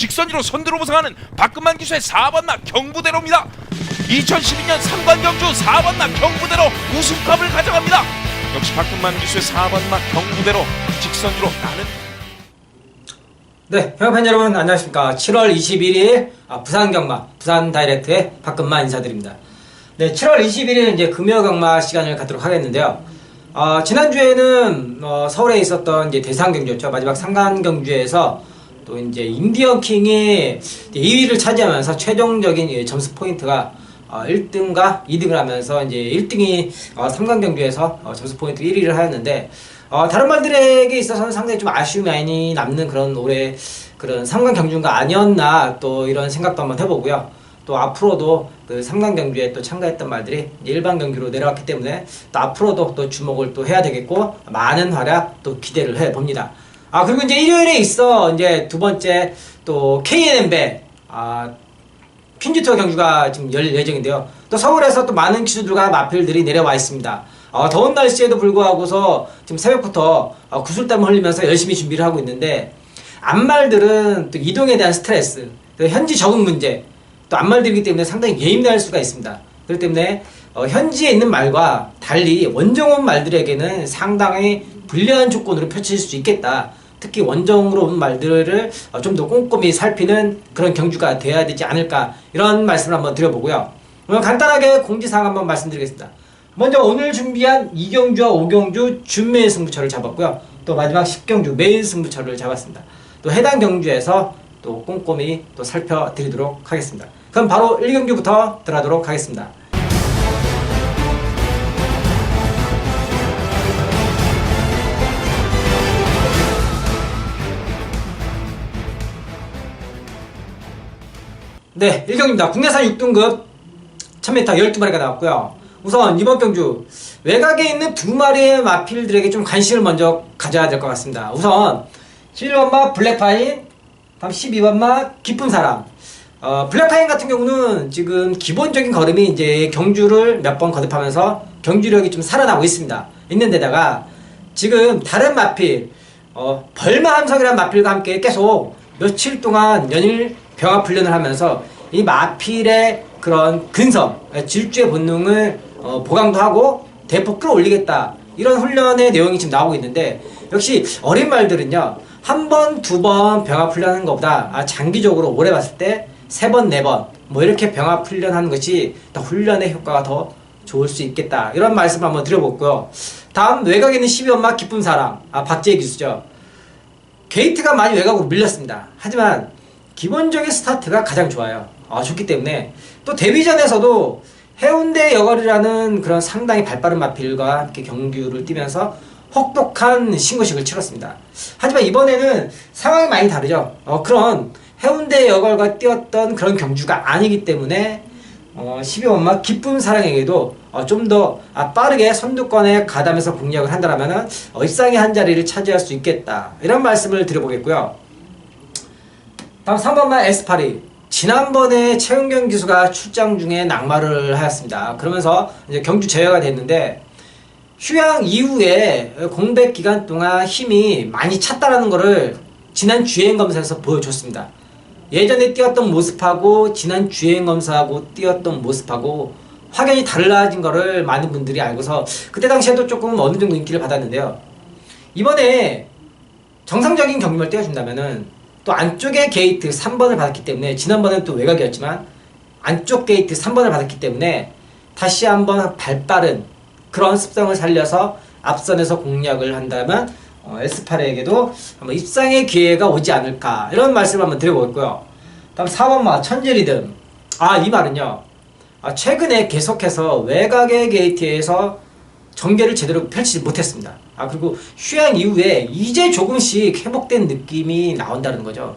직선으로 선두로 부상하는 박근만 기수의 4번마 경부대로입니다. 2012년 3관 경주 4번마 경부대로 우승컵을 가져갑니다. 역시 박근만 기수의 4번마 경부대로 직선으로 나는. 네, 평화팬 여러분 안녕하십니까. 7월 21일 부산경마 부산다이렉트의 박근만 인사드립니다. 네, 7월 21일 이제 금요경마 시간을 갖도록 하겠는데요. 지난주에는 서울에 있었던 이제 대상경주였죠. 마지막 상간경주에서 또 이제 인디언 킹이 2위를 차지하면서 최종적인 점수 포인트가 1등과 2등을 하면서 이제 1등이 삼강경주에서 점수 포인트 1위를 하였는데, 다른 말들에게 있어서는 상당히 좀 아쉬움이 많이 남는 그런 올해 그런 삼강경주가 아니었나 또 이런 생각도 한번 해보고요. 또 앞으로도 그 삼강경주에 또 참가했던 말들이 일반 경주로 내려왔기 때문에 또 앞으로도 또 주목을 또 해야 되겠고 많은 활약 또 기대를 해봅니다. 그리고 이제 일요일에 있어 이제 두 번째 또 KNB 퀸즈투어 경주가 지금 열 예정인데요. 또 서울에서 또 많은 기수들과 마필들이 내려와 있습니다. 더운 날씨에도 불구하고서 지금 새벽부터 구슬땀을 흘리면서 열심히 준비를 하고 있는데, 암말들은 또 이동에 대한 스트레스, 또 현지 적응 문제, 또 암말들이기 때문에 상당히 예민할 수가 있습니다. 그렇기 때문에 현지에 있는 말과 달리 원정 온 말들에게는 상당히 불리한 조건으로 펼칠 수 있겠다. 특히 원정으로 온 말들을 좀 더 꼼꼼히 살피는 그런 경주가 돼야 되지 않을까, 이런 말씀을 한번 드려보고요. 간단하게 공지사항 한번 말씀드리겠습니다. 먼저 오늘 준비한 2경주와 5경주 준매일 승부처를 잡았고요. 또 마지막 10경주 매일 승부처를 잡았습니다. 또 해당 경주에서 또 꼼꼼히 또 살펴드리도록 하겠습니다. 그럼 바로 1경주부터 들어가도록 하겠습니다. 네, 1경주입니다. 국내산 6등급 1000m 12마리가 나왔고요. 우선 이번 경주 외곽에 있는 두 마리의 마필들에게 좀 관심을 먼저 가져야 될 것 같습니다. 우선 11번마 블랙파인, 다음 12번마 기쁜 사람. 블랙파인 같은 경우는 지금 기본적인 걸음이 이제 경주를 몇 번 거듭하면서 경주력이 좀 살아나고 있습니다. 있는데다가 지금 다른 마필, 벌마함성이라는 마필과 함께 계속 며칠 동안 연일 병합 훈련을 하면서 이 마필의 그런 근성, 질주의 본능을 보강도 하고 대폭 끌어올리겠다, 이런 훈련의 내용이 지금 나오고 있는데, 역시 어린 말들은요 한 번, 두 번 병합 훈련하는 것보다 장기적으로 오래 봤을 때 세 번, 네 번 뭐 이렇게 병합 훈련하는 것이 더 훈련의 효과가 더 좋을 수 있겠다, 이런 말씀 한번 드려보고요. 다음 외곽에 있는 12번마 기쁜 사람, 박재희 기수죠. 게이트가 많이 외곽으로 밀렸습니다. 하지만 기본적인 스타트가 가장 좋아요. 좋기 때문에 또 데뷔전에서도 해운대 여걸이라는 그런 상당히 발빠른 마필과 함께 경주를 뛰면서 혹독한 신고식을 치렀습니다. 하지만 이번에는 상황이 많이 다르죠. 그런 해운대 여걸과 뛰었던 그런 경주가 아니기 때문에 12번마 기쁜 사랑에게도 좀 더 빠르게 선두권에 가담해서 공략을 한다면 입상의 한 자리를 차지할 수 있겠다, 이런 말씀을 드려보겠고요. 다음 3번마 에스파리. 지난번에 최은경 기수가 출장 중에 낙마를 하였습니다. 그러면서 이제 경주 제외가 됐는데, 휴양 이후에 공백 기간 동안 힘이 많이 찼다라는 것을 지난 주행 검사에서 보여줬습니다. 예전에 뛰었던 모습하고 지난 주행 검사하고 뛰었던 모습하고 확연히 달라진 것을 많은 분들이 알고서 그때 당시에도 조금 어느 정도 인기를 받았는데요. 이번에 정상적인 경기를 뛰어준다면은 또 안쪽에 게이트 3번을 받았기 때문에, 지난번에는 또 외곽이었지만 안쪽 게이트 3번을 받았기 때문에 다시 한번 발빠른 그런 습성을 살려서 앞선에서 공략을 한다면 에스파레에게도 한번 입상의 기회가 오지 않을까, 이런 말씀을 한번 드려보겠고요. 다음 4번마 천재리듬. 이 말은요, 최근에 계속해서 외곽의 게이트에서 전개를 제대로 펼치지 못했습니다. 그리고 휴양 이후에 이제 조금씩 회복된 느낌이 나온다는 거죠.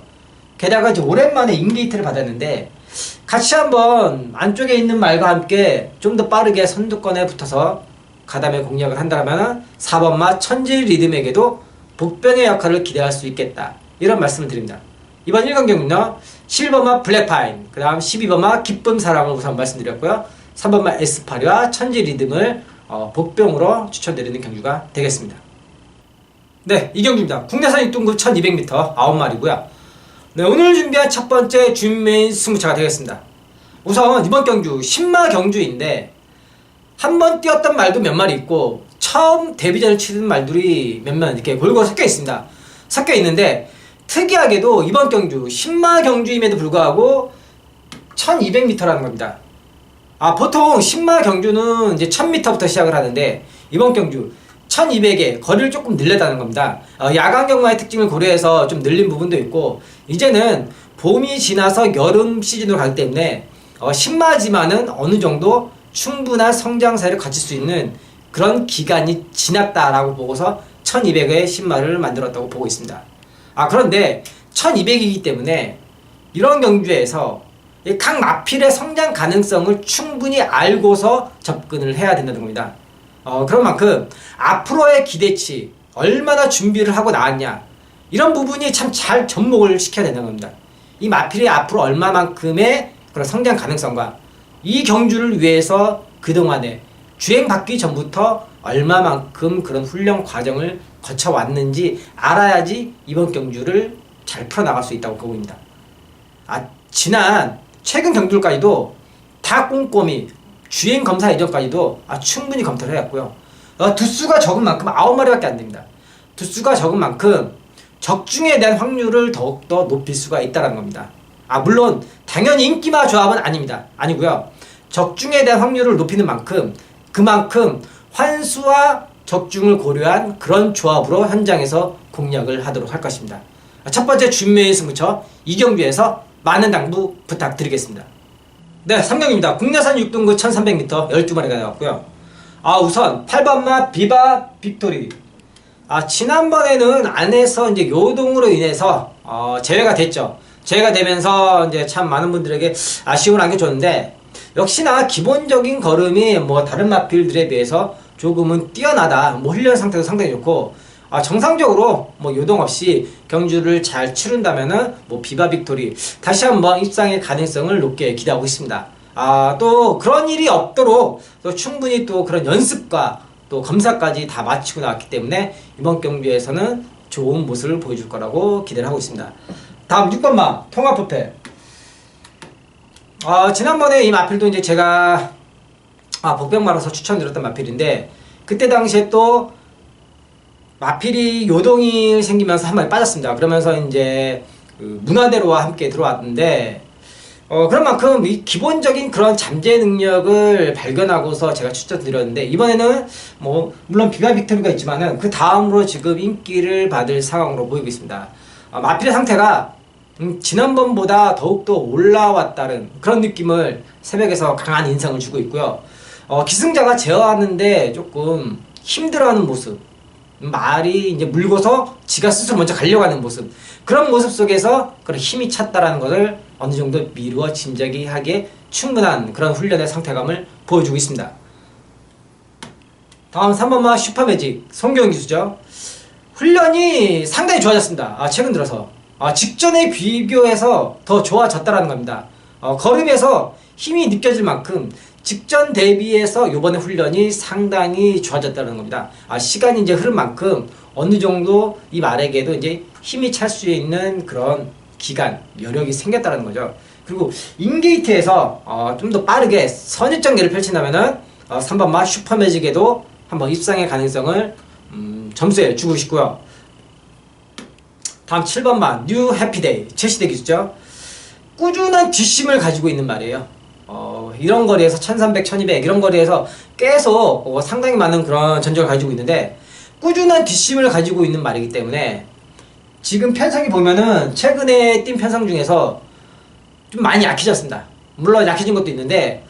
게다가 이제 오랜만에 인게이트를 받았는데, 같이 한번 안쪽에 있는 말과 함께 좀 더 빠르게 선두권에 붙어서 가담의 공략을 한다면 4번마 천지 리듬에게도 복병의 역할을 기대할 수 있겠다, 이런 말씀을 드립니다. 이번 1경기는요 11번마 블랙파인, 그 다음 12번마 기쁨 사랑을 우선 말씀드렸고요. 3번마 에스파리와 천지 리듬을 복병으로 추천드리는 경주가 되겠습니다. 네, 이 경주입니다. 국내산 6등급 1200m 9마리고요. 네, 오늘 준비한 첫 번째 준메인 승부차가 되겠습니다. 우선 이번 경주 신마 경주인데 한 번 뛰었던 말도 몇 마리 있고 처음 데뷔전을 치른 말들이 몇몇 이렇게 골고루 섞여 있습니다. 섞여 있는데 특이하게도 이번 경주 신마 경주임에도 불구하고 1200m라는 겁니다. 보통 신마 경주는 이제 1000m부터 시작을 하는데 이번 경주 1200에 거리를 조금 늘렸다는 겁니다. 야간 경마의 특징을 고려해서 좀 늘린 부분도 있고 이제는 봄이 지나서 여름 시즌으로 가기 때문에 신마지만은 어느 정도 충분한 성장세를 갖출 수 있는 그런 기간이 지났다라고 보고서 1200의 신마를 만들었다고 보고 있습니다. 그런데 1200이기 때문에 이런 경주에서 각 마필의 성장 가능성을 충분히 알고서 접근을 해야 된다는 겁니다. 그런 만큼 앞으로의 기대치 얼마나 준비를 하고 나왔냐 이런 부분이 참 잘 접목을 시켜야 된다는 겁니다. 이 마필이 앞으로 얼마만큼의 그런 성장 가능성과 이 경주를 위해서 그동안에 주행받기 전부터 얼마만큼 그런 훈련 과정을 거쳐왔는지 알아야지 이번 경주를 잘 풀어나갈 수 있다고 보고 있습니다. 최근 경주까지도 다 꼼꼼히 주행 검사 이전까지도 충분히 검토를 해왔고요. 두수가 적은 만큼 9마리밖에 안 됩니다. 두수가 적은 만큼 적중에 대한 확률을 더욱더 높일 수가 있다는 겁니다. 물론 당연히 인기마 조합은 아니고요. 적중에 대한 확률을 높이는 만큼 그만큼 환수와 적중을 고려한 그런 조합으로 현장에서 공략을 하도록 할 것입니다. 첫 번째 준메인 승부처 이 경주에서 많은 당부 부탁드리겠습니다. 네, 3경기입니다. 국내산 6등급 1300m 12마리가 나왔고요. 우선 8번마 비바 빅토리. 지난번에는 안에서 이제 요동으로 인해서 제외가 됐죠. 제외가 되면서 이제 참 많은 분들에게 아쉬움을 안겨줬는데 역시나 기본적인 걸음이 다른 마필들에 비해서 조금은 뛰어나다. 훈련 상태도 상당히 좋고 정상적으로 요동 없이 경주를 잘 치른다면은 비바 빅토리 다시 한번 입상의 가능성을 높게 기대하고 있습니다. 또 그런 일이 없도록 또 충분히 또 그런 연습과 또 검사까지 다 마치고 나왔기 때문에 이번 경주에서는 좋은 모습을 보여줄 거라고 기대를 하고 있습니다. 다음 6번마 통합부패. 지난번에 이 마필도 이제 제가 복병마라서 추천드렸던 마필인데 그때 당시에 또 마필이 요동이 생기면서 한 마리 빠졌습니다. 그러면서 이제 문화대로와 함께 들어왔는데 그런 만큼 이 기본적인 그런 잠재 능력을 발견하고서 제가 추천드렸는데 이번에는 물론 비바 빅토리가 있지만은 그 다음으로 지금 인기를 받을 상황으로 보이고 있습니다. 마필의 상태가 지난번보다 더욱더 올라왔다는 그런 느낌을 새벽에서 강한 인상을 주고 있고요. 기승자가 제어하는데 조금 힘들어하는 모습, 말이 이제 물고서 지가 스스로 먼저 가려고 하는 모습, 그런 모습 속에서 그런 힘이 찼다라는 것을 어느 정도 미루어 짐작이 하기에 충분한 그런 훈련의 상태감을 보여주고 있습니다. 다음 3번마 슈퍼매직 송경 기수죠. 훈련이 상당히 좋아졌습니다. 최근 들어서 직전에 비교해서 더 좋아졌다라는 겁니다. 걸음에서 힘이 느껴질 만큼 직전 대비해서 요번에 훈련이 상당히 좋아졌다는 겁니다. 시간이 이제 흐른 만큼 어느 정도 이 말에게도 이제 힘이 찰 수 있는 그런 기간, 여력이 생겼다는 거죠. 그리고 인게이트에서 좀 더 빠르게 선입전개를 펼친다면은 3번마 슈퍼매직에도 한번 입상의 가능성을 점수에 주고 싶고요. 다음 7번마 뉴 해피데이 최시대 기수죠. 꾸준한 뒷심을 가지고 있는 말이에요. 이런 거리에서 1300, 1200 이런 거리에서 계속 상당히 많은 그런 전적을 가지고 있는데 꾸준한 뒷심을 가지고 있는 말이기 때문에 지금 편성이 보면은 최근에 뛴 편성 중에서 좀 많이 약해졌습니다. 물론 약해진 것도 있는데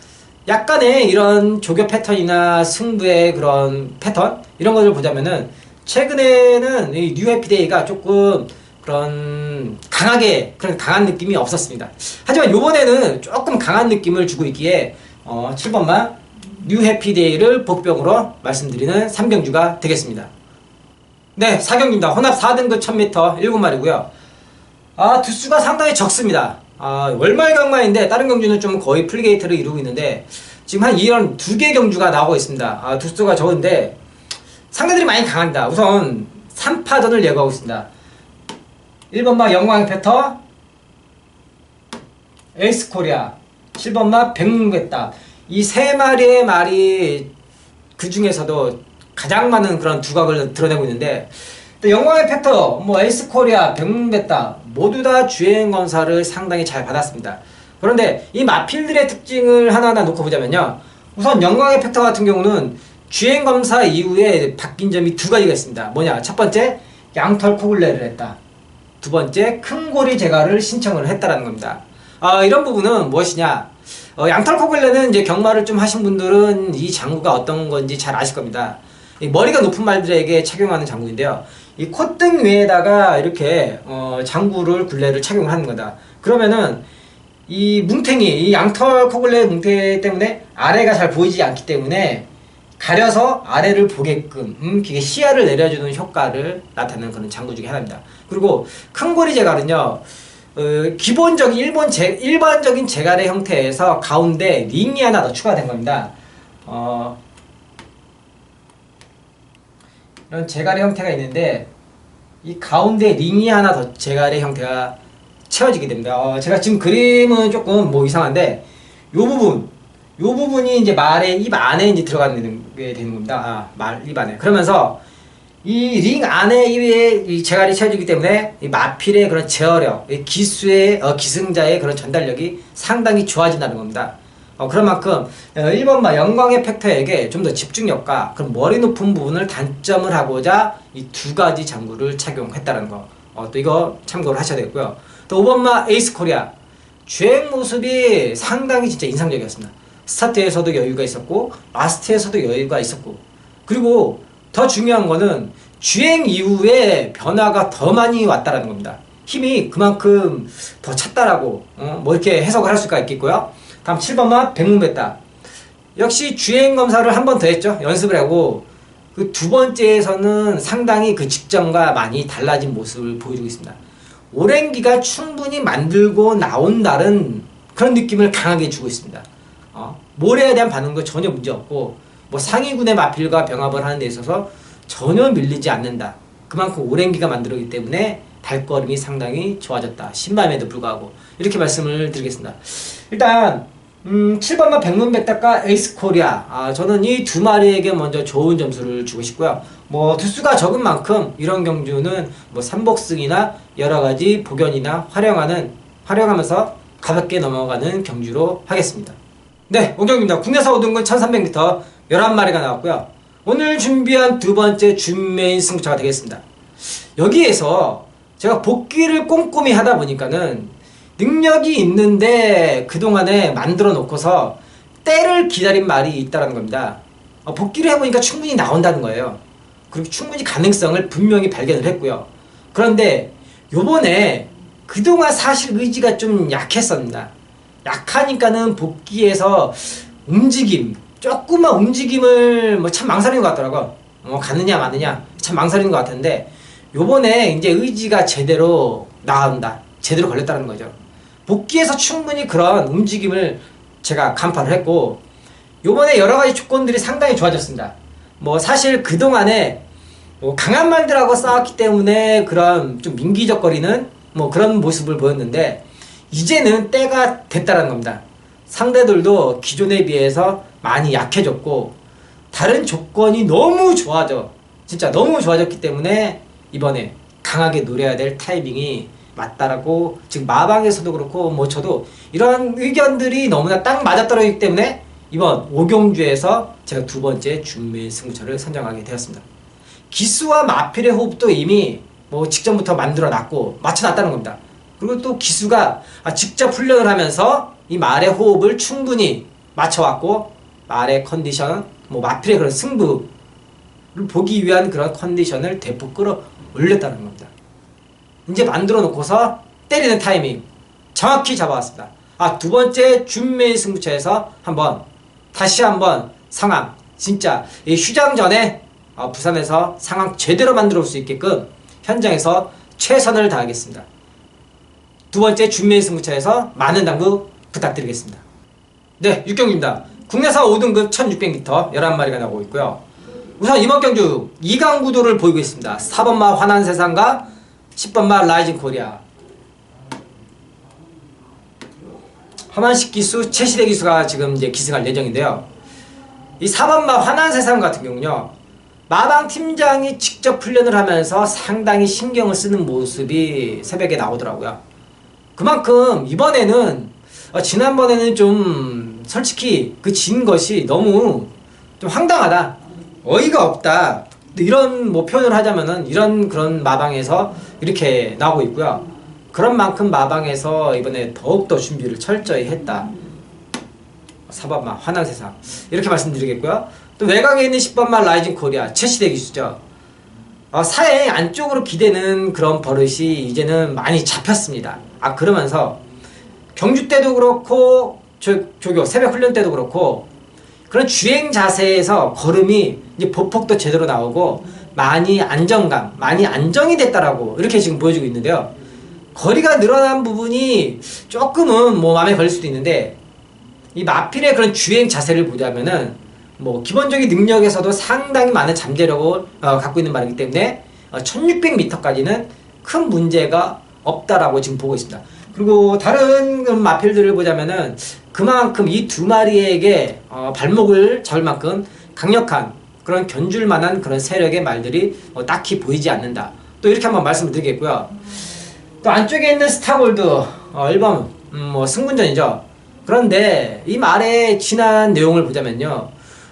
약간의 이런 조교 패턴이나 승부의 그런 패턴 이런 것을 보자면은 최근에는 이 뉴 해피데이가 조금 그런 강한 느낌이 없었습니다. 하지만 요번에는 조금 강한 느낌을 주고 있기에 7번만 뉴 해피데이를 복병으로 말씀드리는 3경주가 되겠습니다. 네, 4경기입니다. 혼합 4등급 1000m 7마리고요. 두수가 상당히 적습니다. 월말 경마인데 다른 경주는 좀 거의 풀게이트를 이루고 있는데 지금 한 이런 2개 경주가 나오고 있습니다. 두수가 적은데 상대들이 많이 강합니다. 우선 3파전을 예고하고 있습니다. 1번마 영광 패터, 에이스 코리아, 7번마 백문백답. 이 세 마리의 말이 그 중에서도 가장 많은 그런 두각을 드러내고 있는데, 또 영광의 팩터, 뭐 에이스 코리아, 백문백답 모두 다 주행 검사를 상당히 잘 받았습니다. 그런데 이 마필들의 특징을 하나하나 놓고 보자면요. 우선 영광의 팩터 같은 경우는 주행 검사 이후에 바뀐 점이 두 가지가 있습니다. 뭐냐? 첫 번째, 양털 코굴레를 했다. 두 번째, 큰 고리 제거를 신청을 했다라는 겁니다. 이런 부분은 무엇이냐? 양털 코굴레는 이제 경마를 좀 하신 분들은 이 장구가 어떤 건지 잘 아실 겁니다. 이 머리가 높은 말들에게 착용하는 장구인데요. 이 콧등 위에다가 이렇게 장구를 굴레를 착용을 하는 거다. 그러면은 이 뭉탱이, 이 양털 코굴레 뭉탱이 때문에 아래가 잘 보이지 않기 때문에 가려서 아래를 보게끔 이게 시야를 내려주는 효과를 나타내는 그런 장구 중에 하나입니다. 그리고 큰 고리 제갈은요, 기본적인 일반적인 제갈의 형태에서 가운데 링이 하나 더 추가된 겁니다. 이런 제갈의 형태가 있는데 이 가운데 링이 하나 더 제갈의 형태가 채워지게 됩니다. 제가 지금 그림은 조금 뭐 이상한데 요 부분이 이제 말의 입 안에 이제 들어가는 게 되는 겁니다. 말 입 안에. 그러면서 이 링 안에 이 제갈이 채워지기 때문에 이 마필의 그런 제어력, 이 기수의 기승자의 그런 전달력이 상당히 좋아진다는 겁니다. 그런 만큼 1번마 영광의 팩터에게 좀 더 집중력과 그런 머리 높은 부분을 단점을 하고자 이 두 가지 장구를 착용했다는 거. 또 이거 참고를 하셔야 되고요. 또 5번마 에이스 코리아. 주행 모습이 상당히 진짜 인상적이었습니다. 스타트에서도 여유가 있었고 라스트에서도 여유가 있었고, 그리고 더 중요한 거는 주행 이후에 변화가 더 많이 왔다라는 겁니다. 힘이 그만큼 더 찼다라고 뭐 이렇게 해석을 할 수가 있겠고요. 다음 7번만 백문백답. 역시 주행 검사를 한 번 더 했죠. 연습을 하고 그 두 번째에서는 상당히 그 직전과 많이 달라진 모습을 보여주고 있습니다. 오랜기가 충분히 만들고 나온다는 그런 느낌을 강하게 주고 있습니다. 모래에 대한 반응도 전혀 문제 없고, 뭐 상위군의 마필과 병합을 하는 데 있어서 전혀 밀리지 않는다. 그만큼 오랜 기가 만들었기 때문에 발걸음이 상당히 좋아졌다. 신밤에도 불구하고. 이렇게 말씀을 드리겠습니다. 일단 7번마 백문백답과 에이스 코리아, 저는 이 두 마리에게 먼저 좋은 점수를 주고 싶고요. 뭐 투수가 적은 만큼 이런 경주는 뭐 삼복승이나 여러가지 복연이나 활용하면서 가볍게 넘어가는 경주로 하겠습니다. 네, 오경입니다. 국내사 5등분 1300m 11마리가 나왔고요. 오늘 준비한 두 번째 준메인 승부차가 되겠습니다. 여기에서 제가 복귀를 꼼꼼히 하다 보니까는 능력이 있는데 그동안에 만들어 놓고서 때를 기다린 말이 있다는 겁니다. 복귀를 해보니까 충분히 나온다는 거예요. 그리고 충분히 가능성을 분명히 발견을 했고요. 그런데 요번에 그동안 사실 의지가 좀 약했습니다. 약하니까는 복귀해서 조금만 움직임을 뭐 참 망설이는 것 같더라고. 가느냐 마느냐 참 망설이는 것 같은데, 요번에 이제 의지가 제대로 나온다, 제대로 걸렸다는 거죠. 복귀해서 충분히 그런 움직임을 제가 간파를 했고, 요번에 여러가지 조건들이 상당히 좋아졌습니다. 뭐 사실 그동안에 뭐 강한 말들하고 싸웠기 때문에 그런 좀 민기적거리는 뭐 그런 모습을 보였는데, 이제는 때가 됐다는 겁니다. 상대들도 기존에 비해서 많이 약해졌고 다른 조건이 너무 진짜 너무 좋아졌기 때문에 이번에 강하게 노려야 될 타이밍이 맞다라고, 지금 마방에서도 그렇고 뭐 저도 이런 의견들이 너무나 딱 맞아떨어지기 때문에 이번 오경주에서 제가 두 번째 준메인 승부처를 선정하게 되었습니다. 기수와 마필의 호흡도 이미 뭐 직전부터 만들어놨고 맞춰놨다는 겁니다. 그리고 또 기수가 직접 훈련을 하면서 이 말의 호흡을 충분히 맞춰왔고, 말의 컨디션, 뭐 마필의 그런 승부를 보기 위한 그런 컨디션을 대폭 끌어올렸다는 겁니다. 이제 만들어 놓고서 때리는 타이밍 정확히 잡아왔습니다. 두 번째 준메인 승부처에서 다시 한번 상황, 진짜 이 휴장 전에 부산에서 상황 제대로 만들어 올 수 있게끔 현장에서 최선을 다하겠습니다. 두 번째 준메인 승부처에서 많은 당구 부탁드리겠습니다. 네, 6경기입니다. 국내사 5등급 1600m 11마리가 나오고 있고요. 우선 이번 경주 2강 구도를 보이고 있습니다. 4번마 환한세상과 10번마 라이징 코리아. 허만식 기수, 최시대 기수가 지금 이제 기승할 예정인데요. 이 4번마 환한세상 같은 경우는요, 마방 팀장이 직접 훈련을 하면서 상당히 신경을 쓰는 모습이 새벽에 나오더라고요. 그만큼 이번에는 지난번에는 좀 솔직히 그 진 것이 너무 좀 황당하다, 어이가 없다, 이런 뭐 표현을 하자면은 이런 그런 마방에서 이렇게 나오고 있고요. 그런 만큼 마방에서 이번에 더욱더 준비를 철저히 했다. 4번마 환한세상 이렇게 말씀드리겠고요. 또 외곽에 있는 10번마 라이징 코리아 최시대 기수죠. 사행 안쪽으로 기대는 그런 버릇이 이제는 많이 잡혔습니다. 그러면서 경주 때도 그렇고 조교 새벽 훈련 때도 그렇고 그런 주행 자세에서 걸음이 이제 보폭도 제대로 나오고 많이 안정감, 많이 안정이 됐다라고 이렇게 지금 보여주고 있는데요. 거리가 늘어난 부분이 조금은 뭐 마음에 걸릴 수도 있는데, 이 마필의 그런 주행 자세를 보자면은 뭐 기본적인 능력에서도 상당히 많은 잠재력을 갖고 있는 말이기 때문에 1600m까지는 큰 문제가 없다라고 지금 보고 있습니다. 그리고 다른 마필들을 보자면은 그만큼 이 두 마리에게 발목을 잡을 만큼 강력한 그런 견줄 만한 그런 세력의 말들이 딱히 보이지 않는다. 또 이렇게 한번 말씀을 드리겠고요. 또 안쪽에 있는 스타골드 1번 뭐 승분전이죠. 그런데 이 말의 지난 내용을 보자면요,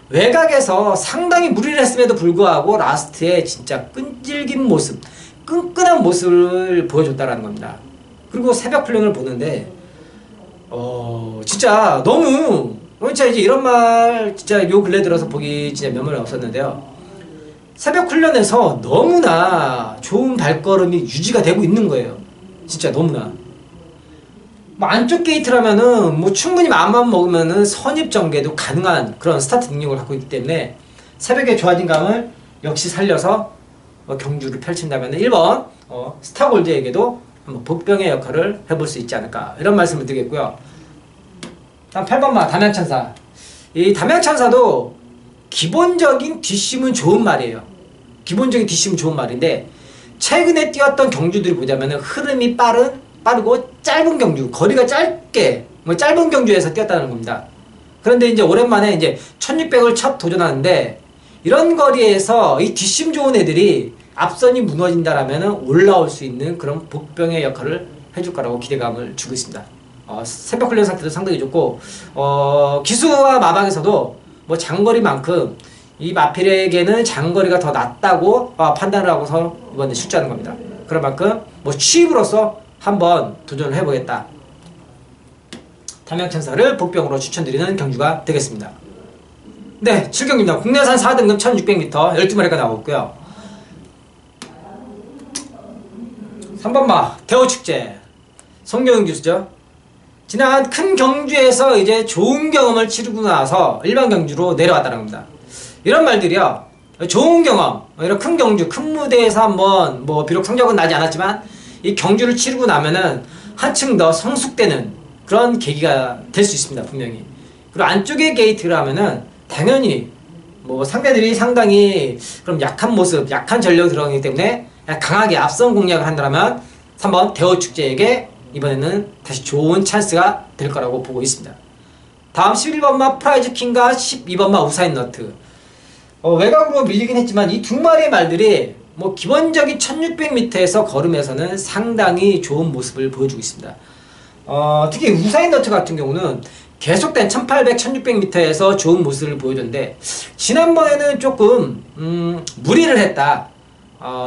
외곽에서 상당히 무리를 했음에도 불구하고 라스트에 진짜 끈질긴 모습, 끈끈한 모습을 보여줬다라는 겁니다. 그리고 새벽 훈련을 보는데 진짜 너무 진짜 이제 이런 말 진짜 요 근래 들어서 보기 진짜 몇 번이 없었는데요. 새벽 훈련에서 너무나 좋은 발걸음이 유지가 되고 있는 거예요. 진짜 너무나. 뭐 안쪽 게이트라면은 뭐 충분히 마음만 먹으면은 선입 전개도 가능한 그런 스타트 능력을 갖고 있기 때문에 새벽의 좋아진 감을 역시 살려서 경주를 펼친다면은 1번 스타골드에게도 한번 복병의 역할을 해볼 수 있지 않을까, 이런 말씀을 드리겠고요. 다음 8번마 담양천사. 이 담양천사도 기본적인 뒷심은 좋은 말이에요. 기본적인 뒷심은 좋은 말인데, 최근에 뛰었던 경주들이 보자면은 흐름이 빠르고 짧은 경주, 거리가 짧게 짧은 경주에서 뛰었다는 겁니다. 그런데 이제 오랜만에 이제 1600을 첫 도전하는데, 이런 거리에서 이 뒷심 좋은 애들이 앞선이 무너진다라면은 올라올 수 있는 그런 복병의 역할을 해줄 거라고 기대감을 주고 있습니다. 새벽 훈련 상태도 상당히 좋고, 기수와 마방에서도 뭐 장거리만큼 이 마필에게는 장거리가 더 낫다고 판단을 하고서 이번에 출전하는 겁니다. 그런 만큼 뭐 취입으로서 한번 도전을 해보겠다. 담양천사를 복병으로 추천드리는 경주가 되겠습니다. 네, 7경기입니다. 국내산 4등급 1600m 12마리가 나오고 있고요. 3번마 대호축제 송경윤 기수죠. 지난 큰 경주에서 이제 좋은 경험을 치르고 나서 일반 경주로 내려왔다는 겁니다. 이런 말들이요, 좋은 경험, 이런 큰 경주, 큰 무대에서 한번 뭐 비록 성적은 나지 않았지만 이 경주를 치르고 나면은 한층 더 성숙되는 그런 계기가 될 수 있습니다, 분명히. 그리고 안쪽에 게이트를 하면은 당연히 뭐 상대들이 상당히 그럼 약한 모습, 약한 전력이 들어가기 때문에 강하게 앞선 공략을 한다면 3번 대호축제에게 이번에는 다시 좋은 찬스가 될 거라고 보고 있습니다. 다음 11번마 프라이즈 킹과 12번마 우사인 너트. 외곽으로 밀리긴 했지만 이 두 마리의 말들이 뭐 기본적인 1600m에서 걸음에서는 상당히 좋은 모습을 보여주고 있습니다. 특히 우사인 너트 같은 경우는 계속된 1800, 1600m에서 좋은 모습을 보여줬는데, 지난번에는 조금 무리를 했다.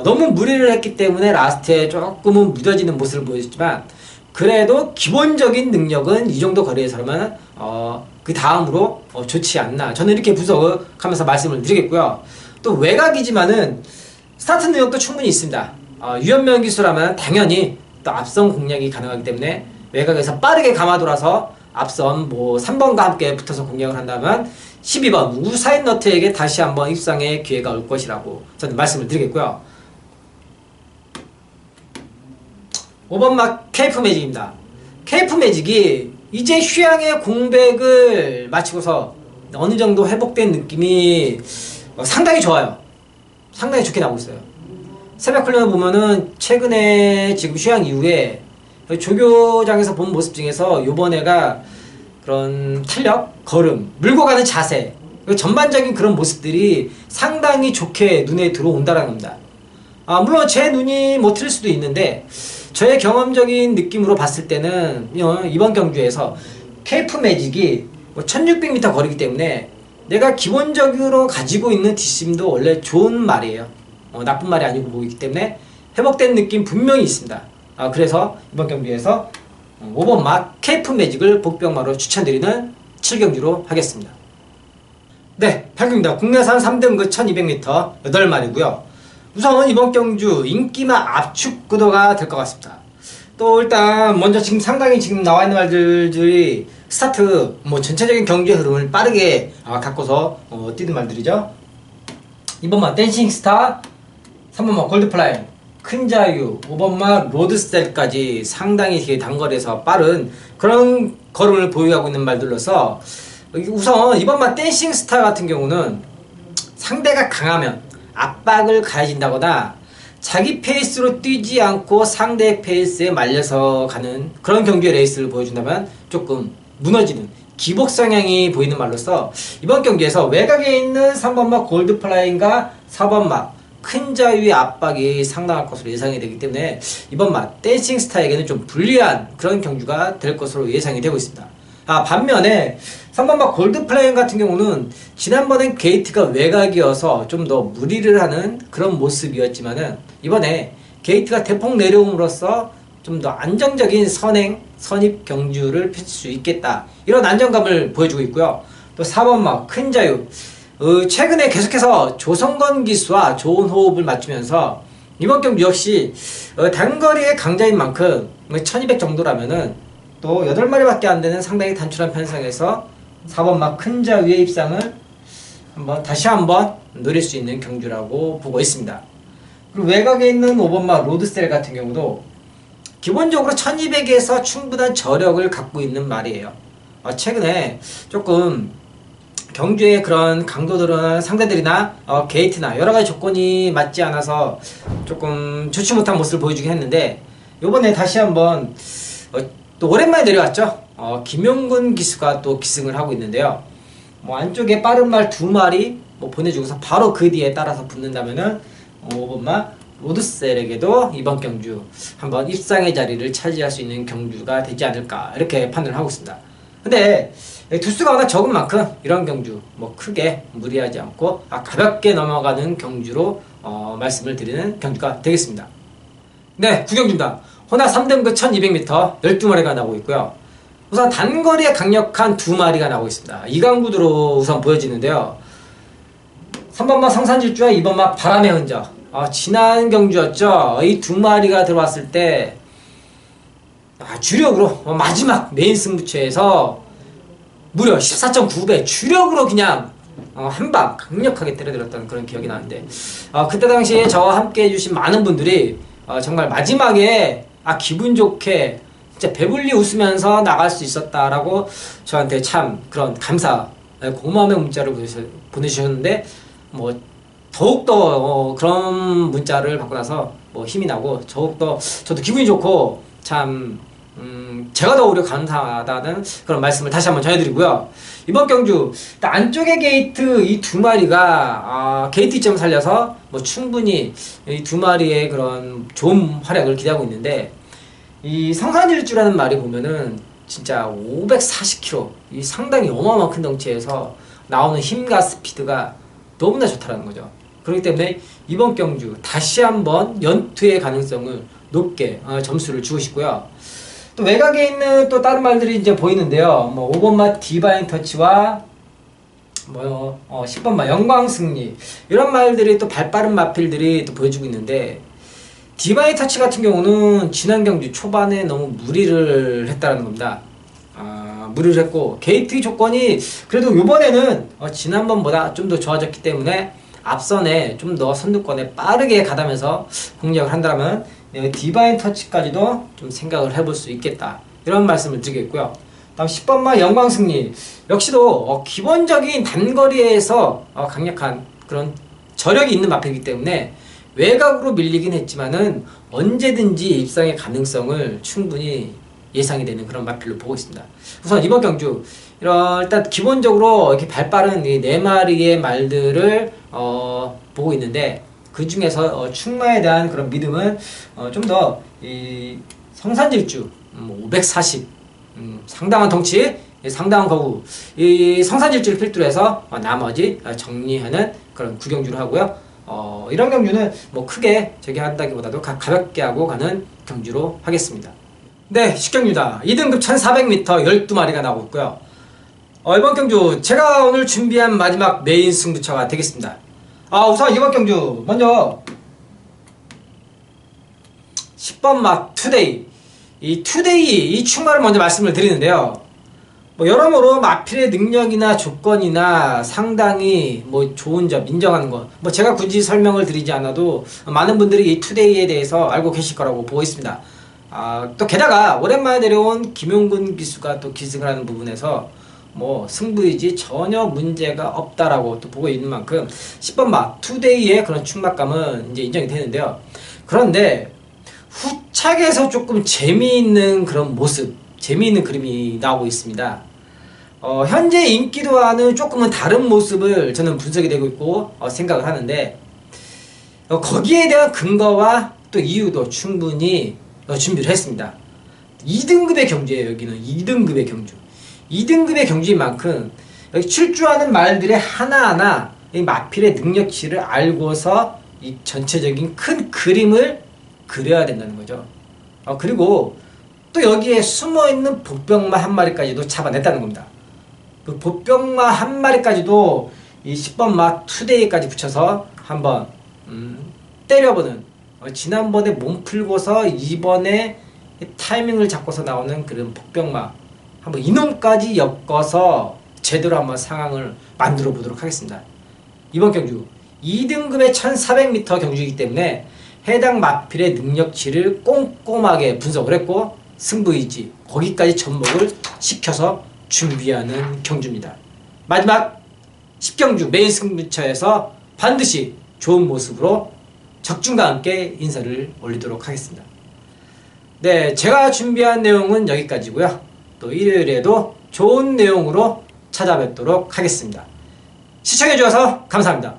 너무 무리를 했기 때문에 라스트에 조금은 무뎌지는 모습을 보여줬지만, 그래도 기본적인 능력은 이 정도 거리에서는 그 다음으로 좋지 않나, 저는 이렇게 분석하면서 말씀을 드리겠고요. 또 외곽이지만은 스타트 능력도 충분히 있습니다. 유연명 기수라면 당연히 또 앞선 공략이 가능하기 때문에 외곽에서 빠르게 감아 돌아서 앞선 뭐 3번과 함께 붙어서 공략을 한다면 12번 우사인 너트에게 다시 한번 입상의 기회가 올 것이라고 저는 말씀을 드리겠고요. 5번마 케이프 매직입니다. 케이프 매직이 이제 휴양의 공백을 마치고서 어느 정도 회복된 느낌이 상당히 좋아요. 상당히 좋게 나오고 있어요. 새벽 훈련을 보면은 최근에 지금 휴양 이후에 조교장에서 본 모습 중에서 요번 애가 그런 탄력, 걸음, 물고 가는 자세, 전반적인 그런 모습들이 상당히 좋게 눈에 들어온다는 겁니다. 물론 제 눈이 뭐 틀릴 수도 있는데 저의 경험적인 느낌으로 봤을 때는 이번 경주에서 케이프 매직이 1600m 거리기 때문에 내가 기본적으로 가지고 있는 뒷심도 원래 좋은 말이에요. 나쁜 말이 아니고 보이기 때문에 회복된 느낌 분명히 있습니다. 그래서 이번 경주에서 5번 막 케이프 매직을 복병마로 추천드리는 7경주로 하겠습니다. 네, 8경주입니다. 국내산 3등급 1200m 8마리고요. 우선 이번 경주 인기만 압축 구도가 될 것 같습니다. 또 일단 먼저 지금 상당히 지금 나와 있는 말들이 스타트 전체적인 경주의 흐름을 빠르게 갖고서 뛰는 말들이죠. 이번만 댄싱 스타, 3번만 골드플라잉, 큰 자유, 5번만 로드스텔까지 상당히 되게 단거리에서 빠른 그런 걸음을 보유하고 있는 말들로서 우선 이번만 댄싱 스타 같은 경우는 상대가 강하면 압박을 가해진다거나 자기 페이스로 뛰지 않고 상대의 페이스에 말려서 가는 그런 경주의 레이스를 보여준다면 조금 무너지는 기복 성향이 보이는 말로서 이번 경기에서 외곽에 있는 3번막 골드플라잉과 4번막 큰 자유의 압박이 상당할 것으로 예상이 되기 때문에 이번 막 댄싱 스타에게는 좀 불리한 그런 경주가 될 것으로 예상이 되고 있습니다. 반면에 3번막 골드플레인 같은 경우는 지난번엔 게이트가 외곽이어서 좀 더 무리를 하는 그런 모습이었지만은 이번에 게이트가 대폭 내려옴으로써 좀 더 안정적인 선입 경주를 펼칠 수 있겠다, 이런 안정감을 보여주고 있고요. 또 4번막 큰 자유, 최근에 계속해서 조성건 기수와 좋은 호흡을 맞추면서 이번 경주 역시 단거리의 강자인 만큼 1200 정도라면은 또 8마리밖에 안 되는 상당히 단출한 편성에서 4번막 큰 자유의 입상을 다시 한번 노릴 수 있는 경주라고 보고 있습니다. 그리고 외곽에 있는 5번막 로드셀 같은 경우도 기본적으로 1200에서 충분한 저력을 갖고 있는 말이에요. 최근에 조금 경주의 그런 강도들은 상대들이나 게이트나 여러가지 조건이 맞지 않아서 조금 좋지 못한 모습을 보여주긴 했는데 요번에 다시 한번 또 오랜만에 내려왔죠. 김용근 기수가 또 기승을 하고 있는데요. 안쪽에 빠른 말 2마리 보내주고서 바로 그 뒤에 따라서 붙는다면은 5번만 로드셀에게도 이번 경주 한번 입상의 자리를 차지할 수 있는 경주가 되지 않을까, 이렇게 판단을 하고 있습니다. 근데 두수가 워낙 적은 만큼 이런 경주 크게 무리하지 않고 가볍게 넘어가는 경주로 말씀을 드리는 경주가 되겠습니다. 네, 9경주입니다. 호나 3등급 1200m 12마리가 나오고 있고요. 우선 단거리에 강력한 2마리가 나오고 있습니다. 이강구도로 우선 보여지는데요. 3번마 성산질주와 2번마 바람의 흔적, 지난 경주였죠. 이 2마리가 들어왔을 때 주력으로 마지막 메인 승부처에서 무려 14.9배 주력으로 그냥 한방 강력하게 때려들었던 그런 기억이 나는데 그때 당시에 저와 함께 해주신 많은 분들이 정말 마지막에 기분 좋게 진짜 배불리 웃으면서 나갈 수 있었다라고 저한테 참 그런 감사, 고마움의 문자를 보내주셨는데 더욱더 그런 문자를 받고 나서 힘이 나고 더욱더 저도 기분이 좋고 참 제가 더 오히려 감사하다는 그런 말씀을 다시 한번 전해드리고요. 이번 경주 안쪽의 게이트 이 2마리가 게이트 이점을 살려서 충분히 이 2마리의 그런 좋은 활약을 기대하고 있는데, 이 성산일주라는 말이 보면은 진짜 540kg, 이 상당히 어마어마한 큰 덩치에서 나오는 힘과 스피드가 너무나 좋다라는 거죠. 그렇기 때문에 이번 경주 다시 한번 연투의 가능성을 높게 점수를 주고 싶고요. 또 외곽에 있는 또 다른 말들이 이제 보이는데요. 5번마 디바인 터치와 10번마 영광승리, 이런 말들이 또 발빠른 마필들이 또 보여주고 있는데, 디바인 터치 같은 경우는 지난 경주 초반에 너무 무리를 했다는 겁니다. 무리를 했고 게이트 조건이 그래도 이번에는 지난번보다 좀 더 좋아졌기 때문에 앞선에 좀 더 선두권에 빠르게 가다면서 공략을 한다면 디바인 터치까지도 좀 생각을 해볼 수 있겠다, 이런 말씀을 드리겠고요. 다음 10번마 영광승리 역시도 기본적인 단거리에서 강력한 그런 저력이 있는 마필이기 때문에 외곽으로 밀리긴 했지만은 언제든지 입상의 가능성을 충분히 예상이 되는 그런 마필로 보고 있습니다. 우선 이번 경주 일단 기본적으로 이렇게 발빠른 이 4마리의 말들을 보고 있는데, 그 중에서 충마에 대한 그런 믿음은 좀 더 이 성산질주 540 상당한 덩치, 상당한 거구, 이 성산질주를 필두로 해서 나머지 정리하는 그런 구경주를 하고요. 이런 경주는 뭐 크게 저기 한다기보다도 가볍게 하고 가는 경주로 하겠습니다. 네, 10경주다. 2등급 1400m 12마리가 나오고 있고요. 이번 경주 제가 오늘 준비한 마지막 메인 승부처가 되겠습니다. 우선 이번 경주 먼저 10번 막 투데이, 이 투데이 이 충마를 먼저 말씀을 드리는데요. 뭐 여러모로 마필의 능력이나 조건이나 상당히 뭐 좋은 점 인정하는 것, 뭐 제가 굳이 설명을 드리지 않아도 많은 분들이 이 투데이에 대해서 알고 계실 거라고 보고 있습니다. 또 게다가 오랜만에 내려온 김용근 기수가 또 기승을 하는 부분에서 뭐 승부이지 전혀 문제가 없다라고 또 보고 있는 만큼 10번 막 투데이의 그런 충막감은 이제 인정이 되는데요. 그런데 후착에서 조금 재미있는 그런 모습, 재미있는 그림이 나오고 있습니다. 현재 인기도와는 조금은 다른 모습을 저는 분석이 되고 있고 생각을 하는데, 거기에 대한 근거와 또 이유도 충분히 준비를 했습니다. 2등급의 경주예요. 여기는 2등급의 경주. 2등급의 경주인 만큼 여기 출주하는 말들의 하나하나 이 마필의 능력치를 알고서 이 전체적인 큰 그림을 그려야 된다는 거죠. 그리고 또 여기에 숨어있는 복병마 한 마리까지도 잡아냈다는 겁니다. 그 복병마 한 마리까지도 이 10번 마 투데이까지 붙여서 한번 때려보는, 지난번에 몸 풀고서 이번에 타이밍을 잡고서 나오는 그런 복병마, 한번 이놈까지 엮어서 제대로 한번 상황을 만들어 보도록 하겠습니다. 이번 경주 2등급의 1400m 경주이기 때문에 해당 마필의 능력치를 꼼꼼하게 분석을 했고 승부의지 거기까지 접목을 시켜서 준비하는 경주입니다. 마지막 10경주 메인 승부처에서 반드시 좋은 모습으로 적중과 함께 인사를 올리도록 하겠습니다. 네, 제가 준비한 내용은 여기까지고요. 또 일요일에도 좋은 내용으로 찾아뵙도록 하겠습니다. 시청해주셔서 감사합니다.